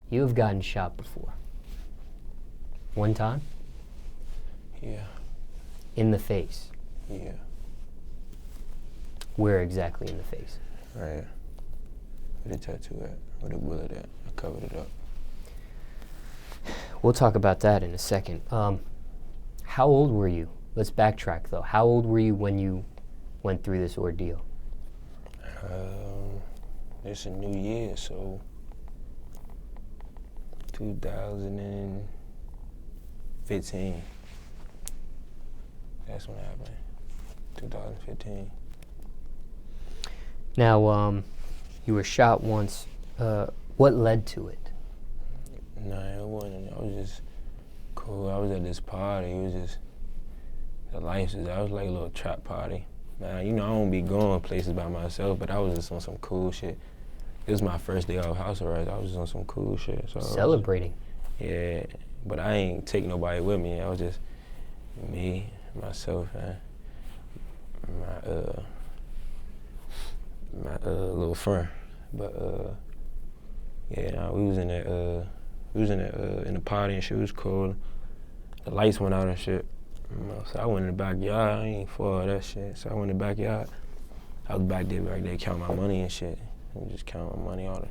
You have gotten shot before. One time? Yeah. In the face? Yeah. Where exactly in the face? Right here. Where the tattoo at? Where the bullet at? I covered it up. We'll talk about that in a second. How old were you? Let's backtrack though. How old were you when you went through this ordeal? It's a new year, so 2015. That's when it happened. 2015. Now, you were shot once. What led to it? Nah, it wasn't. I was just cool. I was at this party. It was just, the life was, I was like a little trap party. Man, you know, I don't be going places by myself, but I was just on some cool shit. It was my first day off house arrest. I was just on some cool shit. So Celebrating. Yeah, but I ain't take nobody with me. I was just me, myself, and my little friend. But yeah, nah, we was in that in the party and shit. It was cool. The lights went out and shit. So I went in the backyard. I ain't for all that shit. So I went in the backyard. I was back there counting my money and shit. And just counting my money, all the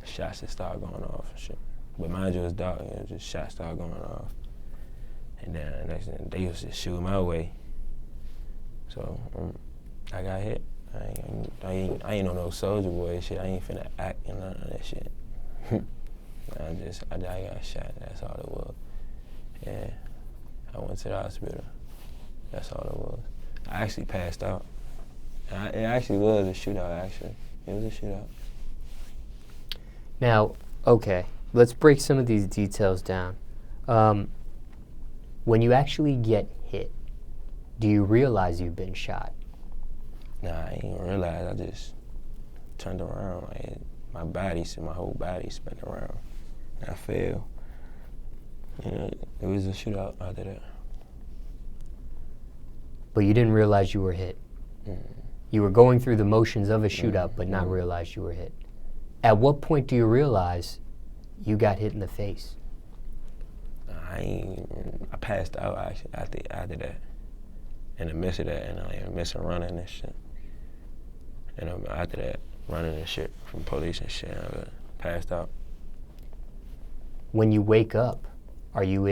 shots that started going off and shit. But mind you, it was dark, and it was just shots started going off. And then the next thing, they was just shooting my way. So I got hit. I ain't on no soldier boy shit. I ain't finna act and none of that shit. I got shot. That's all it was. Yeah, I went to the hospital. That's all it was. I actually passed out. It actually was a shootout, actually. It was a shootout. Now, okay, let's break some of these details down. When you actually get hit, do you realize you've been shot? Nah, I ain't realize. I just turned around. Like, my whole body spun around. And I fell. You know, it was a shootout after that. But you didn't realize you were hit? You were going through the motions of a shootout, but not realize you were hit. At what point do you realize you got hit in the face? I passed out actually after that. In the midst of that, and I missing running and shit. And after that, running and shit from police and shit, I passed out. When you wake up, are you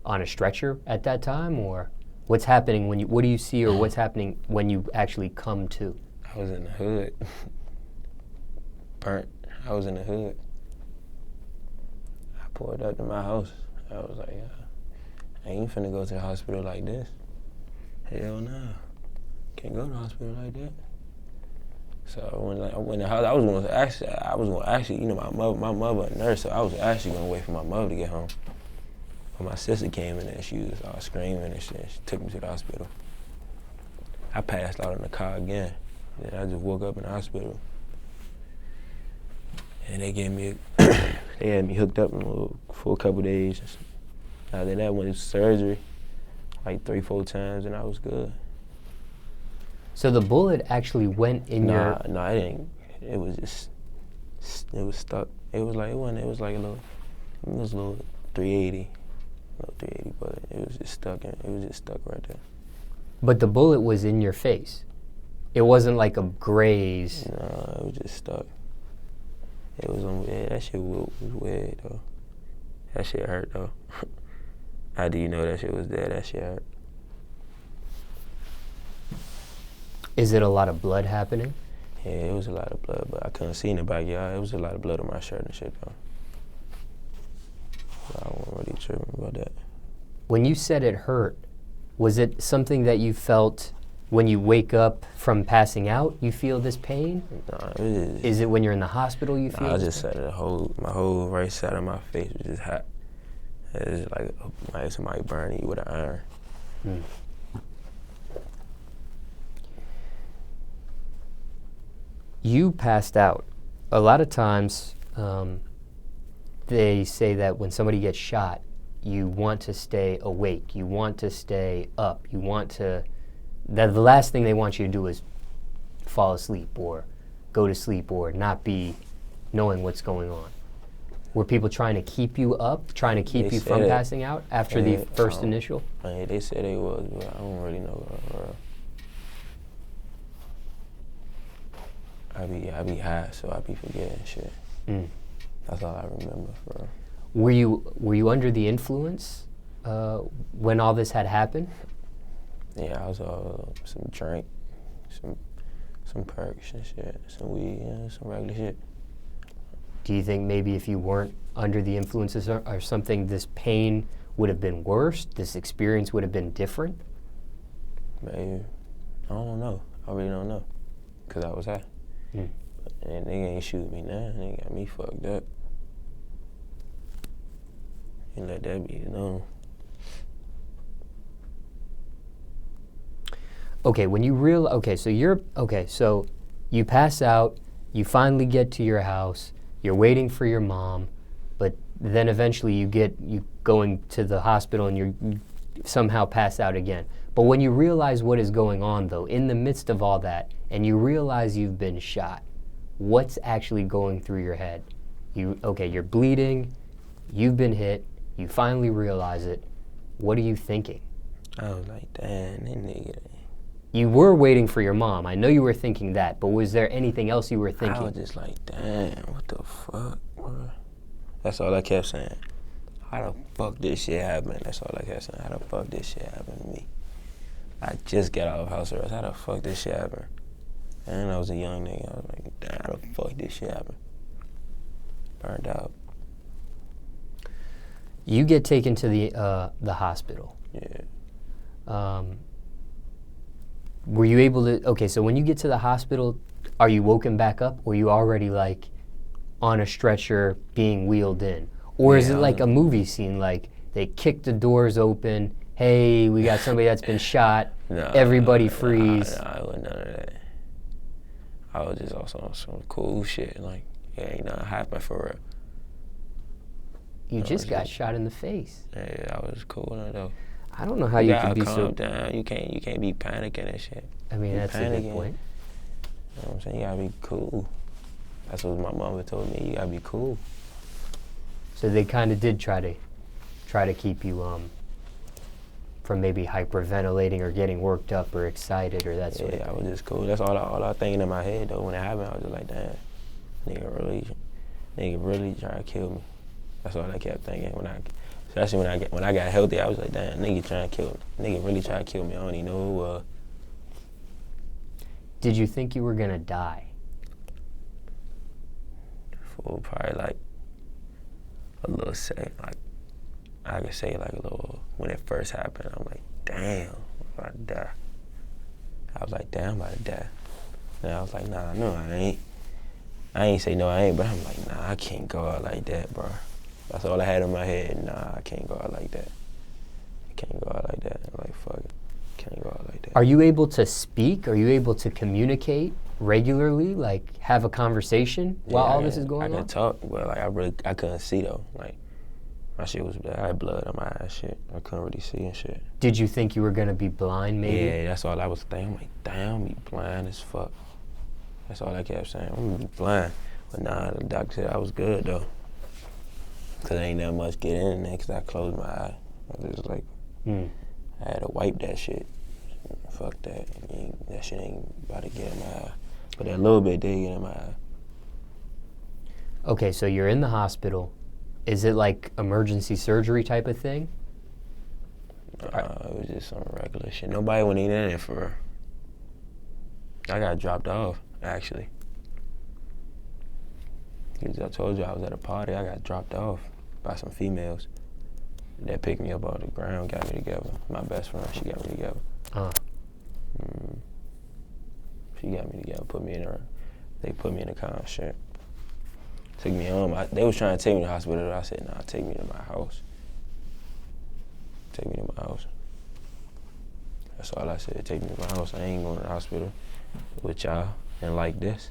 on a stretcher at that time, or what's happening what do you see, or what's happening when you actually come to? I was in the hood. Burnt. I was in the hood. I pulled up to my house. I was like, I ain't finna go to the hospital like this. Hell no. Can't go to the hospital like that. So I went to the house. I was gonna actually, you know, my mother a nurse, so I was actually gonna wait for my mother to get home. But my sister came in and she was all screaming and shit. She took me to the hospital. I passed out in the car again. Then I just woke up in the hospital. And they gave me, they had me hooked up for a couple days. After that, went to surgery like 3-4 times, and I was good. So the bullet actually went in your... No, it didn't. It was just, it was stuck. It was like a little 380. No 380, but it was just stuck right there. But the bullet was in your face. It wasn't like a graze. No, it was just stuck. It was that shit was weird though. That shit hurt though. How do you know that shit was there? That shit hurt. Is it a lot of blood happening? Yeah, it was a lot of blood, but I couldn't see in the backyard. It was a lot of blood on my shirt and shit though. But I wasn't really tripping about that. When you said it hurt, was it something that you felt when you wake up from passing out, you feel this pain? Nah, it was... Is it when you're in the hospital you feel I this just said my whole right side of my face was just hot. It was like somebody burning you with an iron. Mm. You passed out. A lot of times, they say that when somebody gets shot, you want to stay awake, you want to stay up, you want to... That the last thing they want you to do is fall asleep or go to sleep or not be knowing what's going on. Were people trying to keep you up, trying to keep They you from said it. passing out after the first initial? They said they was, but I don't really know. I be high, so I be forgetting shit. That's all I remember, for real. Were you under the influence when all this had happened? Yeah, I was some drink, some perks and shit, some weed, some regular shit. Do you think maybe if you weren't under the influences or something, this pain would have been worse? This experience would have been different? Maybe. I don't know. I really don't know. Because I was high. And they ain't shoot me now. They got me fucked up. And let that be known. Okay, so you pass out, you finally get to your house, you're waiting for your mom, but then eventually you going to the hospital and you somehow pass out again. But when you realize what is going on though, in the midst of all that, and you realize you've been shot, what's actually going through your head? You're bleeding, you've been hit, you finally realize it. What are you thinking? I was like, damn, that nigga. You were waiting for your mom. I know you were thinking that, but was there anything else you were thinking? I was just like, damn, what the fuck, bro? That's all I kept saying. How the fuck this shit happened? That's all I kept saying. How the fuck this shit happened to me? I just got out of house arrest. How the fuck this shit happened? And I was a young nigga. I was like, damn, how the fuck this shit happened? Burned out. You get taken to the hospital. Yeah. Were you able to, so when you get to the hospital, are you woken back up, or you already like on a stretcher being wheeled in? Or is it like a movie scene, like they kick the doors open, hey, we got somebody that's been shot, everybody freeze? Nah, it wasn't none of that. I was just also on some cool shit, like, ain't nothing happened for real. You just got shot in the face. Yeah, I was cool on it though. I don't know how you could be calm down. You can't be panicking and shit. I mean, that's a good point. You know what I'm saying? You gotta be cool. That's what my mama told me. You gotta be cool. So they kind of did try to keep you from maybe hyperventilating or getting worked up or excited or that sort of thing. Yeah, I was just cool. That's all I thinking in my head though. When it happened, I was just like, damn, nigga really trying to kill me. That's all I kept thinking especially when I got healthy. I was like, damn, nigga trying to kill me. Nigga really trying to kill me. I don't even know who was. Did you think you were gonna die? For probably like a little second, like I could say like a little, when it first happened, I'm like, damn, I'm about to die. I was like, damn, I'm about to die. And I was like, nah, no, I ain't. I ain't say no, I ain't, but I'm like, nah, I can't go out like that, bro. That's all I had in my head. Nah, I can't go out like that. I can't go out like that. I'm like, fuck it. Can't go out like that. Are you able to speak? Are you able to communicate regularly? Like, have a conversation while all this is going on? I can talk, but like I couldn't see though. Like, my shit was, I had blood on my eyes, shit. I couldn't really see and shit. Did you think you were gonna be blind, maybe? Yeah, that's all I was thinking. I'm like, damn, I'm gonna be blind as fuck. That's all I kept saying. I'm gonna be blind. But nah, the doctor said I was good though. Cause ain't that much get in there, cause I closed my eye. I was just like, I had to wipe that shit. Fuck that. That shit ain't about to get in my eye. But that little bit did get in my eye. Okay, so you're in the hospital. Is it like emergency surgery type of thing? It was just some regular shit. Nobody went in there for real. I got dropped off, actually. Because I told you I was at a party, I got dropped off by some females. That picked me up off the ground, got me together. My best friend, she got me together. She got me together, they put me in a car and shit. Took me home. They was trying to take me to the hospital. I said, nah, take me to my house. Take me to my house. That's all I said, take me to my house. I ain't going to the hospital with y'all and like this.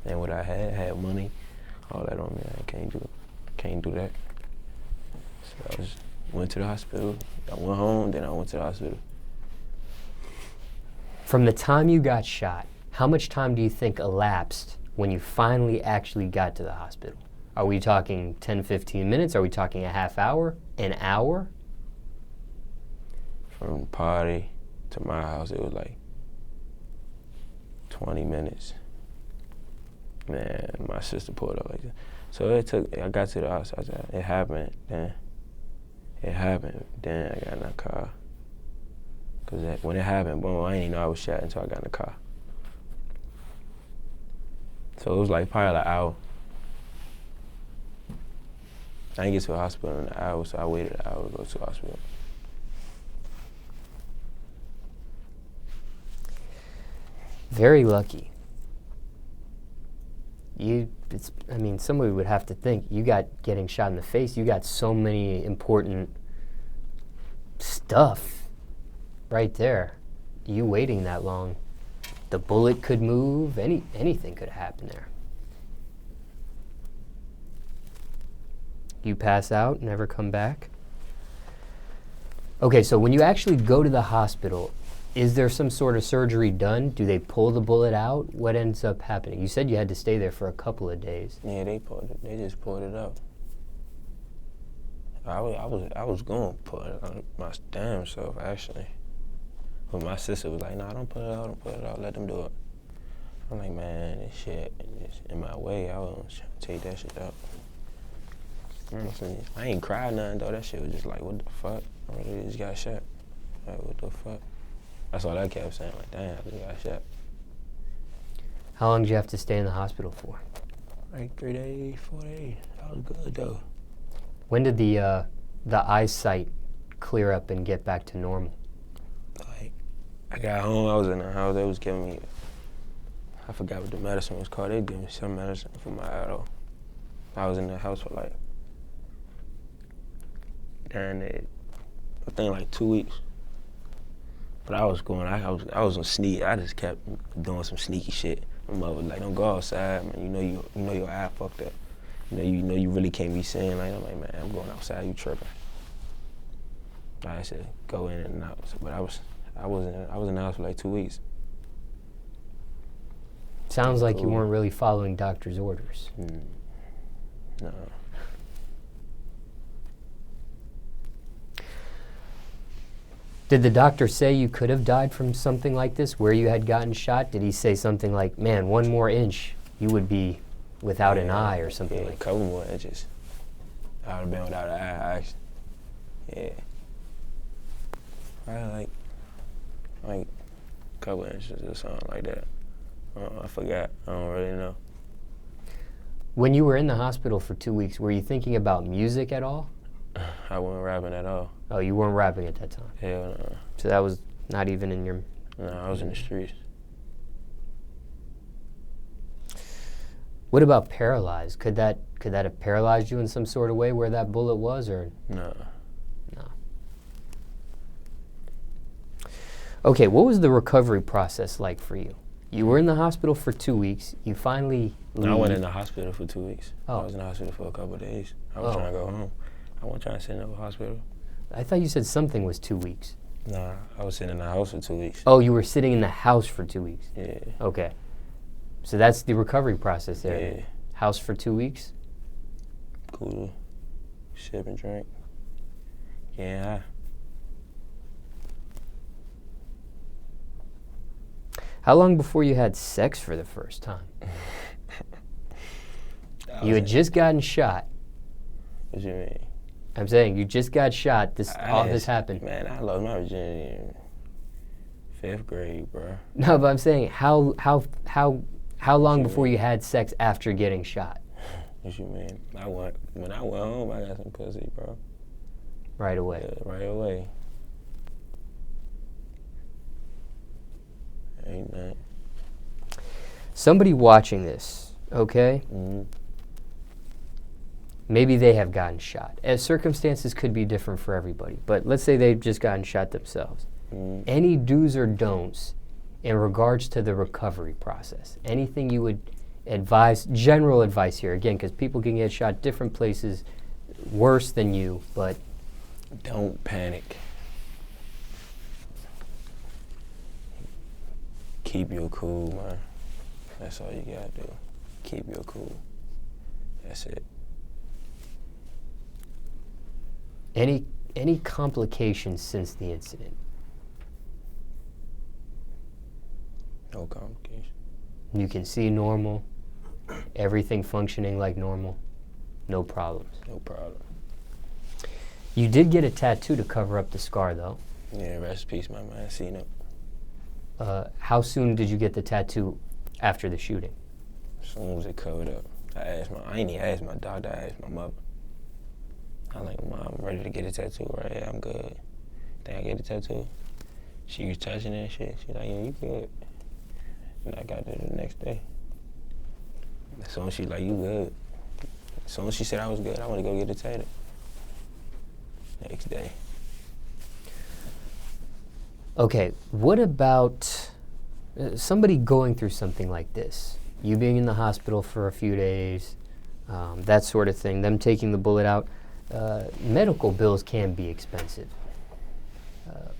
And what I had money, all that on me. I can't do that. So I just went to the hospital. I went home, then I went to the hospital. From the time you got shot, how much time do you think elapsed when you finally actually got to the hospital? Are we talking 10, 15 minutes? Are we talking a half hour? An hour? From the party to my house, it was like 20 minutes. Man, my sister pulled up like that. So I got to the house, it happened, then I got in the car. Cause when it happened, boom, I didn't even know I was shot until I got in the car. So it was like probably like an hour. I didn't get to the hospital in an hour, so I waited an hour to go to the hospital. Very lucky. Somebody would have to think, you got getting shot in the face, you got so many important stuff right there. You waiting that long, the bullet could move, anything could happen there. You pass out, never come back. Okay, so when you actually go to the hospital, is there some sort of surgery done? Do they pull the bullet out? What ends up happening? You said you had to stay there for a couple of days. Yeah, they just pulled it out. I was going to pull it out my damn self, actually. But my sister was like, nah, don't put it out, let them do it. I'm like, man, this shit is in my way. I was trying to take that shit out. Honestly, I ain't cried nothing, though. That shit was just like, what the fuck? I really just got shot. Like, what the fuck? That's all I kept saying, like, damn, I just got shot. How long did you have to stay in the hospital for? Like 3 days, 4 days. That was good, though. When did the eyesight clear up and get back to normal? Like, I got home, I was in the house, they was giving me, I forgot what the medicine was called. They gave me some medicine for my eye, though. I was in the house for like, I think like 2 weeks. But I was on sneak. I just kept doing some sneaky shit. My mother was like, don't go outside, man. You know your eye fucked up. You know you really can't be seeing. Like, I'm like, man, I'm going outside. You tripping? I said, go in and out. So, but I was in the house for like 2 weeks. Sounds like you weren't really following doctor's orders. No. Did the doctor say you could have died from something like this, where you had gotten shot? Did he say something like, man, 1 more inch, you would be without an eye or something like that? A couple more inches. I would have been without an eye, actually. Yeah. Probably like a couple inches or something like that. I forgot. I don't really know. When you were in the hospital for 2 weeks, were you thinking about music at all? I wasn't rapping at all. Oh, you weren't rapping at that time? Hell no. So that was not even in your... No, I was in the streets. What about paralyzed? Could that have paralyzed you in some sort of way where that bullet was, or? No. No. Okay, what was the recovery process like for you? You were in the hospital for 2 weeks. You finally leave. I went in the hospital for 2 weeks. Oh. I was in the hospital for a couple of days. I was trying to go home. I wasn't trying to sit in the hospital. I thought you said something was 2 weeks. Nah, I was sitting in the house for 2 weeks. Oh, you were sitting in the house for 2 weeks? Yeah. Okay. So that's the recovery process there. Yeah. House for 2 weeks? Cool. Sip and drink. Yeah. How long before you had sex for the first time? You had just gotten shot. What you mean? I'm saying you just got shot. All this happened. Man, I lost my virginity in 5th grade, bro. No, but I'm saying how long before you had sex after getting shot? What you mean? When I went home, I got some pussy, bro. Right away. Yeah, right away. Ain't that? Somebody watching this, okay? Mm-hmm. Maybe they have gotten shot. As circumstances could be different for everybody, but let's say they've just gotten shot themselves. Mm-hmm. Any do's or don'ts in regards to the recovery process? Anything you would advise, general advice here, again, because people can get shot different places, worse than you, but... Don't panic. Keep your cool, man. That's all you gotta do. Keep your cool. That's it. Any complications since the incident? No complications. You can see normal, everything functioning like normal, no problems. No problem. You did get a tattoo to cover up the scar, though. Yeah, rest in peace, my man. Seen it. How soon did you get the tattoo after the shooting? As soon as it covered up. I ain't even asked my doctor, I asked my mother. I'm like, Mom, I'm ready to get a tattoo, right? Yeah, I'm good. Think I get a tattoo? She was touching it and shit. She's like, yeah, you good. And I got it the next day. As soon as she like, you good. As soon as she said I was good, I want to go get it tatted. Next day. Okay, what about somebody going through something like this? You being in the hospital for a few days, that sort of thing, them taking the bullet out. Medical bills can be expensive.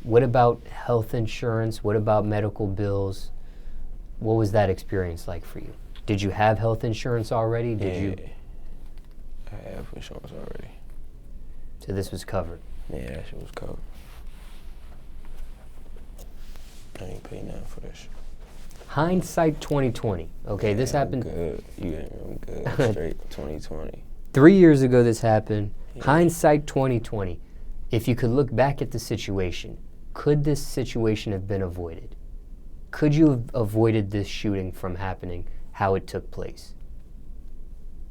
What about health insurance? What about medical bills? What was that experience like for you? Did you have health insurance already? I have insurance already. So this was covered? Yeah, that shit was covered. I ain't pay nothing for this shit. Hindsight 2020. Okay, yeah, this happened. I'm good. I'm good. I'm straight 2020. 3 years ago this happened. Yeah. Hindsight 2020. If you could look back at the situation, could this situation have been avoided? Could you have avoided this shooting from happening how it took place?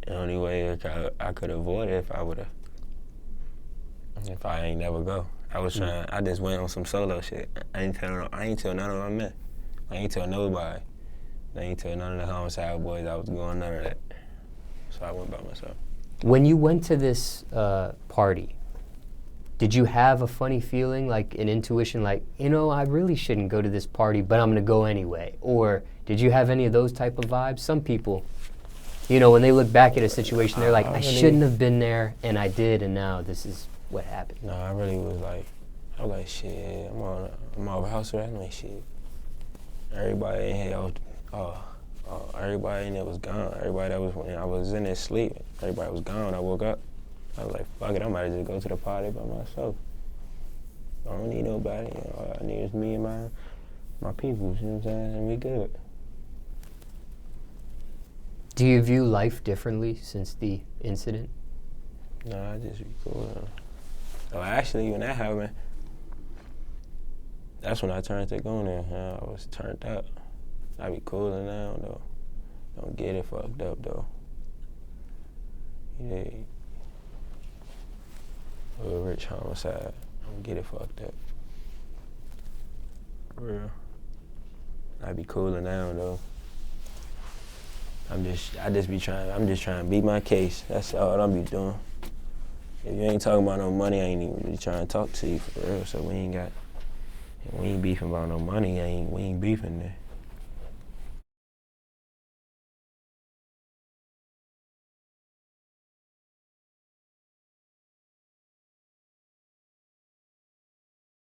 The only way I could avoid it if I ain't never go. I was trying. I just went on some solo shit. I ain't tell none of my men. I ain't tell nobody. I ain't tell none of the homicide boys I was going none of that. So I went by myself. When you went to this party, did you have a funny feeling, like an intuition, like, I really shouldn't go to this party, but I'm gonna go anyway? Or did you have any of those type of vibes? Some people, when they look back at a situation, they're like, I shouldn't have been there, and I did, and now this is what happened. No, I really was like, shit, I'm on house arrest. I'm like, shit. Everybody in here, everybody in there was gone. Everybody that was, when I was in there sleeping, everybody was gone. I woke up. I was like, fuck it, I might just go to the party by myself. I don't need nobody. All I need is me and my people, you know what I'm saying? And we good. Do you view life differently since the incident? No, I just be cool. So actually, when that happened, that's when I turned to Goonew. I was turned up. I be cooling now, though. Don't get it fucked up, though. Yeah. A rich homicide. Don't get it fucked up. For real. I be cooling now, though. I'm just trying to beat my case. That's all I'm be doing. If you ain't talking about no money, I ain't even really trying to talk to you for real. So we ain't beefing about no money. We ain't beefing there.